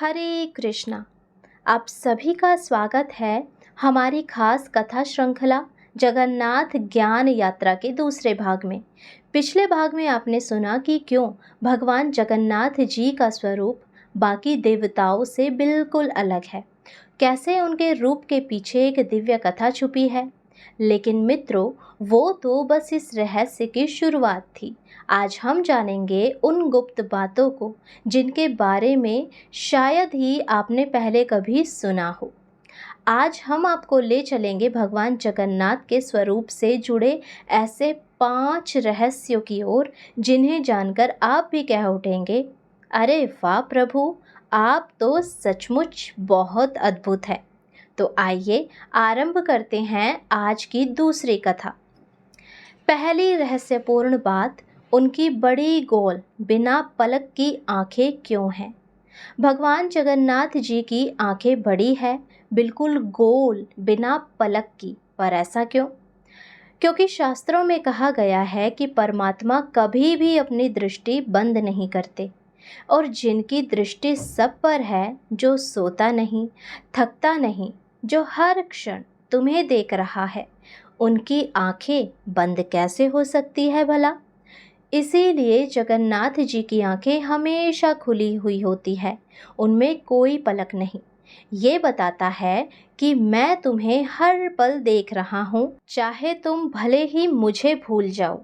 हरे कृष्णा। आप सभी का स्वागत है हमारी खास कथा श्रृंखला जगन्नाथ ज्ञान यात्रा के दूसरे भाग में। पिछले भाग में आपने सुना कि क्यों भगवान जगन्नाथ जी का स्वरूप बाकी देवताओं से बिल्कुल अलग है, कैसे उनके रूप के पीछे एक दिव्य कथा छुपी है। लेकिन मित्रों, वो तो बस इस रहस्य की शुरुआत थी। आज हम जानेंगे उन गुप्त बातों को जिनके बारे में शायद ही आपने पहले कभी सुना हो। आज हम आपको ले चलेंगे भगवान जगन्नाथ के स्वरूप से जुड़े ऐसे 5 रहस्यों की ओर जिन्हें जानकर आप भी कह उठेंगे, अरे वाह प्रभु, आप तो सचमुच बहुत अद्भुत है। तो आइए आरंभ करते हैं आज की दूसरी कथा। पहली रहस्यपूर्ण बात, उनकी बड़ी गोल बिना पलक की आंखें क्यों हैं। भगवान जगन्नाथ जी की आंखें बड़ी है, बिल्कुल गोल बिना पलक की, पर ऐसा क्यों? क्योंकि शास्त्रों में कहा गया है कि परमात्मा कभी भी अपनी दृष्टि बंद नहीं करते और जिनकी दृष्टि सब पर है, जो सोता नहीं, थकता नहीं, जो हर क्षण तुम्हें देख रहा है, उनकी आंखें बंद कैसे हो सकती है भला? इसीलिए जगन्नाथ जी की आंखें हमेशा खुली हुई होती है, उनमें कोई पलक नहीं। ये बताता है कि मैं तुम्हें हर पल देख रहा हूँ, चाहे तुम भले ही मुझे भूल जाओ।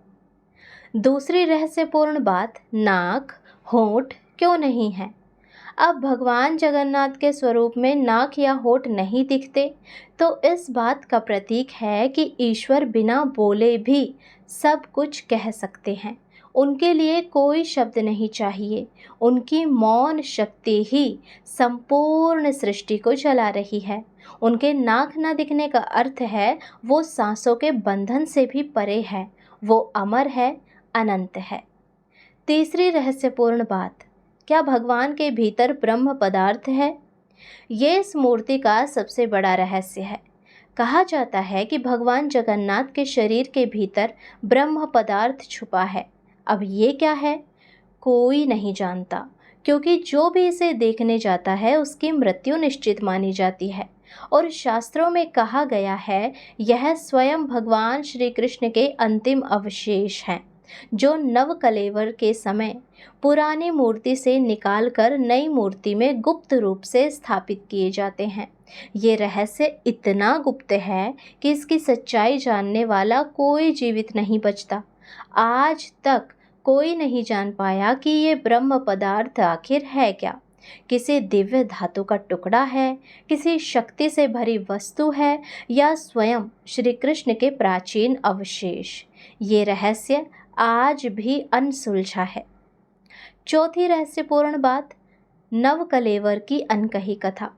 दूसरी रहस्यपूर्ण बात, नाक होंठ क्यों नहीं है। अब भगवान जगन्नाथ के स्वरूप में नाक या होंठ नहीं दिखते, तो इस बात का प्रतीक है कि ईश्वर बिना बोले भी सब कुछ कह सकते हैं। उनके लिए कोई शब्द नहीं चाहिए, उनकी मौन शक्ति ही संपूर्ण सृष्टि को चला रही है। उनके नाक न दिखने का अर्थ है वो सांसों के बंधन से भी परे है, वो अमर है, अनंत है। तीसरी रहस्यपूर्ण बात, क्या भगवान के भीतर ब्रह्म पदार्थ है? ये इस मूर्ति का सबसे बड़ा रहस्य है। कहा जाता है कि भगवान जगन्नाथ के शरीर के भीतर ब्रह्म पदार्थ छुपा है। अब ये क्या है, कोई नहीं जानता, क्योंकि जो भी इसे देखने जाता है उसकी मृत्यु निश्चित मानी जाती है। और शास्त्रों में कहा गया है, यह स्वयं भगवान श्री कृष्ण के अंतिम अवशेष हैं, जो नव कलेवर के समय पुरानी मूर्ति से निकालकर नई मूर्ति में गुप्त रूप से स्थापित किए जाते हैं। ये रहस्य इतना गुप्त है कि इसकी सच्चाई जानने वाला कोई जीवित नहीं बचता। आज तक कोई नहीं जान पाया कि ये ब्रह्म पदार्थ आखिर है क्या। किसी दिव्य धातु का टुकड़ा है, किसी शक्ति से भरी वस्तु है, या स्वयं श्री कृष्ण के प्राचीन अवशेष। ये रहस्य आज भी अनसुलझा है। चौथी रहस्यपूर्ण बात, नव कलेवर की अनकही कथा।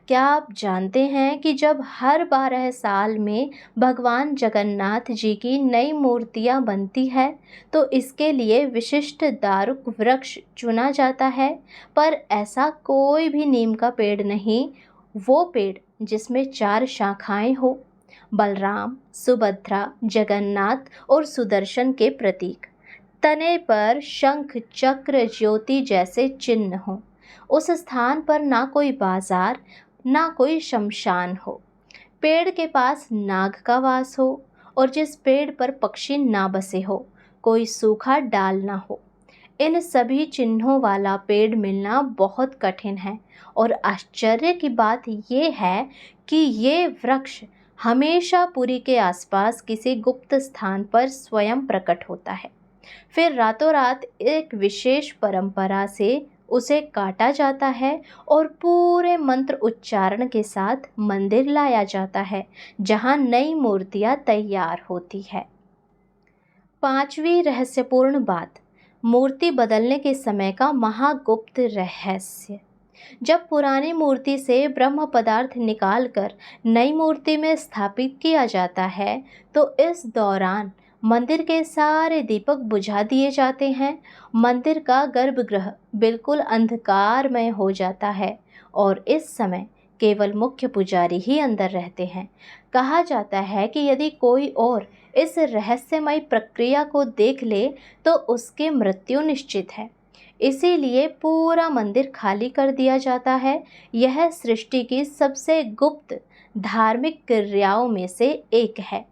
क्या आप जानते हैं कि जब हर 12 साल में भगवान जगन्नाथ जी की नई मूर्तियां बनती है, तो इसके लिए विशिष्ट दारुक वृक्ष चुना जाता है, पर ऐसा कोई भी नीम का पेड़ नहीं, वो पेड़ जिसमें 4 शाखाएं हो, बलराम, सुभद्रा, जगन्नाथ और सुदर्शन के प्रतीक, तने पर शंख चक्र ज्योति जैसे चिन्ह हों। उस स्थान पर ना कोई बाजार, ना कोई शमशान हो, पेड़ के पास नाग का वास हो, और जिस पेड़ पर पक्षी ना बसे हो, कोई सूखा डाल ना हो। इन सभी चिन्हों वाला पेड़ मिलना बहुत कठिन है, और आश्चर्य की बात ये है कि ये वृक्ष हमेशा पुरी के आसपास किसी गुप्त स्थान पर स्वयं प्रकट होता है। फिर रातों रात एक विशेष परंपरा से उसे काटा जाता है और पूरे मंत्र उच्चारण के साथ मंदिर लाया जाता है, जहां नई मूर्तियां तैयार होती है। पांचवी रहस्यपूर्ण बात, मूर्ति बदलने के समय का महागुप्त रहस्य। जब पुरानी मूर्ति से ब्रह्म पदार्थ निकालकर नई मूर्ति में स्थापित किया जाता है, तो इस दौरान मंदिर के सारे दीपक बुझा दिए जाते हैं। मंदिर का गर्भगृह बिल्कुल अंधकारमय हो जाता है और इस समय केवल मुख्य पुजारी ही अंदर रहते हैं। कहा जाता है कि यदि कोई और इस रहस्यमय प्रक्रिया को देख ले तो उसकी मृत्यु निश्चित है। इसीलिए पूरा मंदिर खाली कर दिया जाता है। यह सृष्टि की सबसे गुप्त धार्मिक क्रियाओं में से एक है।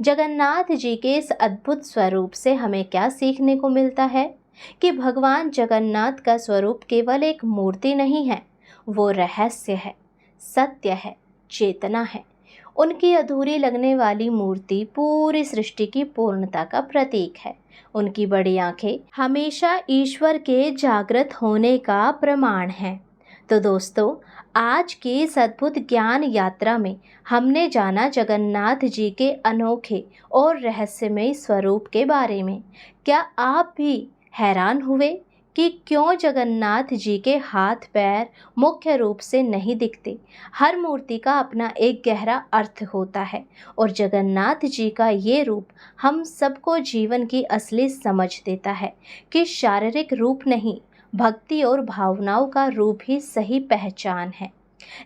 जगन्नाथ जी के इस अद्भुत स्वरूप से हमें क्या सीखने को मिलता है कि भगवान जगन्नाथ का स्वरूप केवल एक मूर्ति नहीं है, वो रहस्य है, सत्य है, चेतना है। उनकी अधूरी लगने वाली मूर्ति पूरी सृष्टि की पूर्णता का प्रतीक है। उनकी बड़ी आंखें हमेशा ईश्वर के जागृत होने का प्रमाण हैं। तो दोस्तों, आज की इस अद्भुत ज्ञान यात्रा में हमने जाना जगन्नाथ जी के अनोखे और रहस्यमय स्वरूप के बारे में। क्या आप भी हैरान हुए कि क्यों जगन्नाथ जी के हाथ पैर मुख्य रूप से नहीं दिखते? हर मूर्ति का अपना एक गहरा अर्थ होता है और जगन्नाथ जी का ये रूप हम सबको जीवन की असली समझ देता है कि शारीरिक रूप नहीं, भक्ति और भावनाओं का रूप ही सही पहचान है।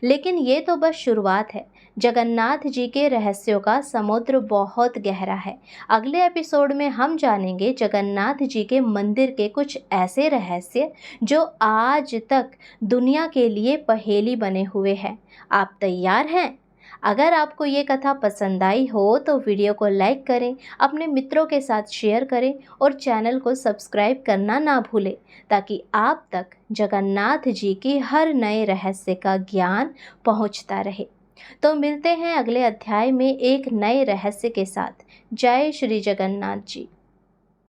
लेकिन ये तो बस शुरुआत है। जगन्नाथ जी के रहस्यों का समुद्र बहुत गहरा है। अगले एपिसोड में हम जानेंगे जगन्नाथ जी के मंदिर के कुछ ऐसे रहस्य जो आज तक दुनिया के लिए पहेली बने हुए हैं। आप तैयार हैं? अगर आपको ये कथा पसंद आई हो तो वीडियो को लाइक करें, अपने मित्रों के साथ शेयर करें और चैनल को सब्सक्राइब करना ना भूलें, ताकि आप तक जगन्नाथ जी की हर नए रहस्य का ज्ञान पहुंचता रहे। तो मिलते हैं अगले अध्याय में एक नए रहस्य के साथ। जय श्री जगन्नाथ जी।